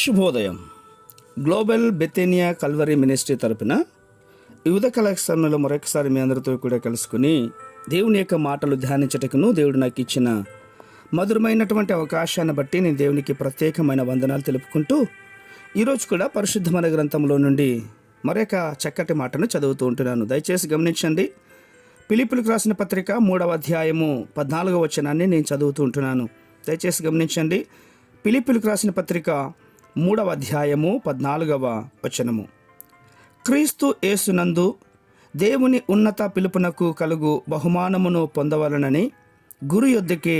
శుభోదయం. Global బెతేనియా Calvary ministry తరపున యువత కళాశాలలో మరొకసారి మీ అందరితో కూడా కలుసుకుని దేవుని యొక్క మాటలు ధ్యానించటకును దేవుడు నాకు ఇచ్చిన మధురమైనటువంటి అవకాశాన్ని బట్టి నేను దేవునికి ప్రత్యేకమైన వందనాలు తెలుపుకుంటూ ఈరోజు కూడా పరిశుద్ధమైన గ్రంథంలో నుండి మరొక చక్కటి మాటను చదువుతూ ఉంటున్నాను. దయచేసి గమనించండి. ఫిలిప్పీయులకు రాసిన పత్రిక 3వ అధ్యాయము 14వ వచనాన్ని నేను చదువుతూ ఉంటున్నాను. దయచేసి గమనించండి. ఫిలిప్పీయులకు రాసిన పత్రిక 3వ అధ్యాయము 14వ వచనము. క్రీస్తు యేసునందు దేవుని ఉన్నత పిలుపునకు కలుగు బహుమానమును పొందవలనని గురు యొద్దకే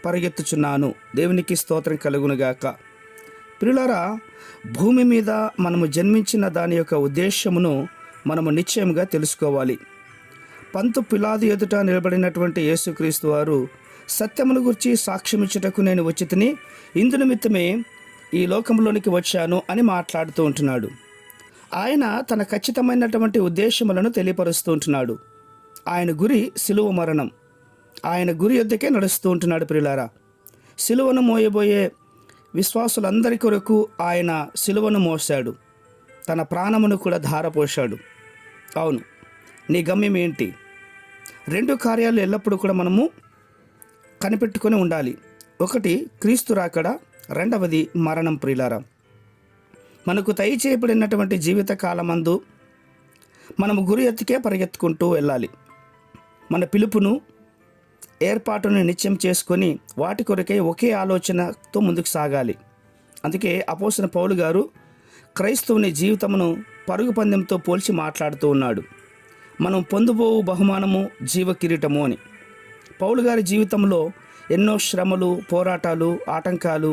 పరిగెత్తుచున్నాను. దేవునికి స్తోత్రం కలుగునుగాక. ప్రియులారా, భూమి మీద మనము జన్మించిన దాని యొక్క ఉద్దేశమును మనము నిశ్చయంగా తెలుసుకోవాలి. పంతు పిలాదు ఎదుట నిలబడినటువంటి యేసుక్రీస్తు వారు సత్యమును గురించి సాక్ష్యమిచ్చుటకు నేను వచ్చి తిని ఇందు నిమిత్తమే ఈ లోకంలోనికి వచ్చాను అని మాట్లాడుతూ ఉంటున్నాడు. ఆయన తన ఖచ్చితమైనటువంటి ఉద్దేశములను తెలియపరుస్తూ ఉంటున్నాడు. ఆయన గురి సిలువ మరణం. ఆయన గురి యొద్దకే నడుస్తూ ఉంటున్నాడు. ప్రియులారా, సిలువను మోయబోయే విశ్వాసులందరి కొరకు ఆయన సిలువను మోసాడు. తన ప్రాణమును కూడా ధారపోశాడు. అవును, నీ గమ్యం ఏంటి? 2 కార్యాలు ఎల్లప్పుడూ కూడా మనము కనిపెట్టుకొని ఉండాలి. ఒకటి క్రీస్తు రాకడ, రెండవది మరణం. ప్రియులారా, మనకు దయచేయబడినటువంటి జీవిత కాలమందు మనము గురి ఎత్తుకే పరిగెత్తుకుంటూ వెళ్ళాలి. మన పిలుపును ఏర్పాటును నిశ్చయం చేసుకొని వాటి కొరకే ఒకే ఆలోచనతో ముందుకు సాగాలి. అందుకే అపోస్తలుడైన పౌలు గారు క్రైస్తవుని జీవితమును పరుగు పందెంతో పోల్చి మాట్లాడుతూ ఉన్నాడు. మనం పొందుబోవు బహుమానము జీవ కిరీటము అని. పౌలు గారి జీవితంలో ఎన్నో శ్రమలు, పోరాటాలు, ఆటంకాలు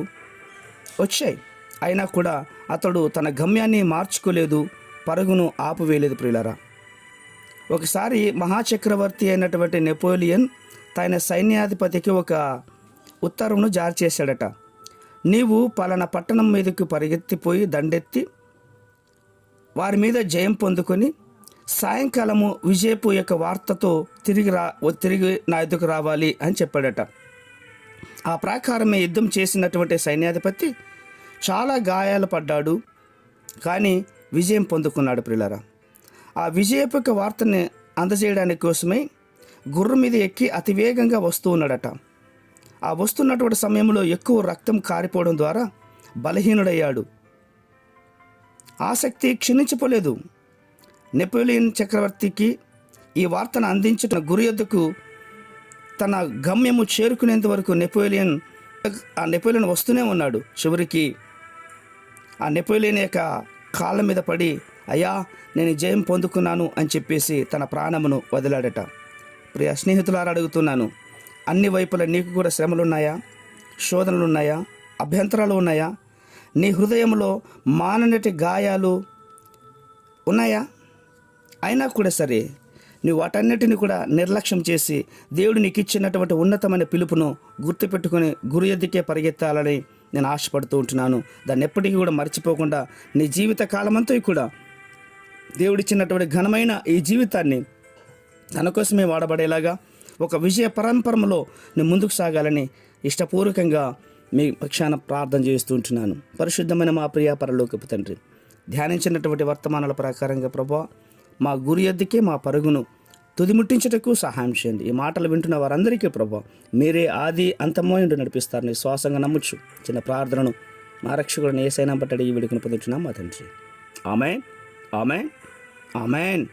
వచ్చాయి. అయినా కూడా అతడు తన గమ్యాన్ని మార్చుకోలేదు, పరుగును ఆపువేయలేదు. ప్రియులారా, ఒకసారి మహాచక్రవర్తి అయినటువంటి నెపోలియన్ తన సైన్యాధిపతికి ఒక ఉత్తర్వును జారీ చేశాడట. నీవు పలానా పట్టణం మీదకు పరిగెత్తిపోయి దండెత్తి వారి మీద జయం పొందుకొని సాయంకాలము విజయపు యొక్క వార్తతో తిరిగి నా ఎదుకు రావాలి అని చెప్పాడట. ఆ ప్రకారమే యుద్ధం చేసినటువంటి సైన్యాధిపతి చాలా గాయాలు పడ్డాడు, కానీ విజయం పొందుకున్నాడు. ప్రియులారా, ఆ విజయపు యొక్క వార్తని అందజేయడానికి కోసమే గుర్రం మీద ఎక్కి అతివేగంగా వస్తూ ఉన్నాడట. ఆ వస్తున్నటువంటి సమయంలో ఎక్కువ రక్తం కారిపోవడం ద్వారా బలహీనుడయ్యాడు. ఆసక్తి క్షీణించిపోలేదు. నెపోలియన్ చక్రవర్తికి ఈ వార్తను అందించిన గురి యొద్దకు తన గమ్యము చేరుకునేంత వరకు నెపోలియన్ వస్తూనే ఉన్నాడు. చివరికి ఆ నెపోలియన్ యొక్క కాళ్ళ మీద పడి, అయ్యా నేను జయం పొందుకున్నాను అని చెప్పేసి తన ప్రాణమును వదిలాడట. ప్రియ స్నేహితులారా, అడుగుతున్నాను, అన్ని వైపులా నీకు కూడా శ్రమలున్నాయా? శోధనలు ఉన్నాయా? అభ్యంతరాలు ఉన్నాయా? నీ హృదయంలో మాననటి గాయాలు ఉన్నాయా? అయినా కూడా సరే, నువ్వు వాటన్నిటిని కూడా నిర్లక్ష్యం చేసి దేవుడు నీకు ఇచ్చినటువంటి ఉన్నతమైన పిలుపును గుర్తుపెట్టుకుని గురి ఎద్దుకే పరిగెత్తాలని నేను ఆశపడుతూ ఉంటున్నాను. దాన్ని ఎప్పటికీ కూడా మర్చిపోకుండా నీ జీవిత కాలమంతా కూడా దేవుడిచ్చినటువంటి ఘనమైన ఈ జీవితాన్ని తన కోసమే వాడబడేలాగా ఒక విజయ పరంపరలో నేను ముందుకు సాగాలని ఇష్టపూర్వకంగా మీ పక్షాన ప్రార్థన చేస్తూ ఉంటున్నాను. పరిశుద్ధమైన మా ప్రియ పరలోకపు తండ్రి, ధ్యానించినటువంటి వర్తమానాల ప్రకారంగా ప్రభువా, మా గురి ఎద్దుకే మా పరుగును తుదిముట్టించుటకు సహాయం చేయండి. ఈ మాటలు వింటున్న వారందరికీ ప్రభువా, మీరే ఆది అంతమోయుండు నడిపిస్తారని శ్వాసంగా నమ్ముచ్చు. చిన్న ప్రార్థనను మా రక్షకుడిని యేసయ్య నామమున ఈ వేడుకను పొందుచున్నాం మా తండ్రి. ఆమేన్, ఆమేన్, ఆమేన్.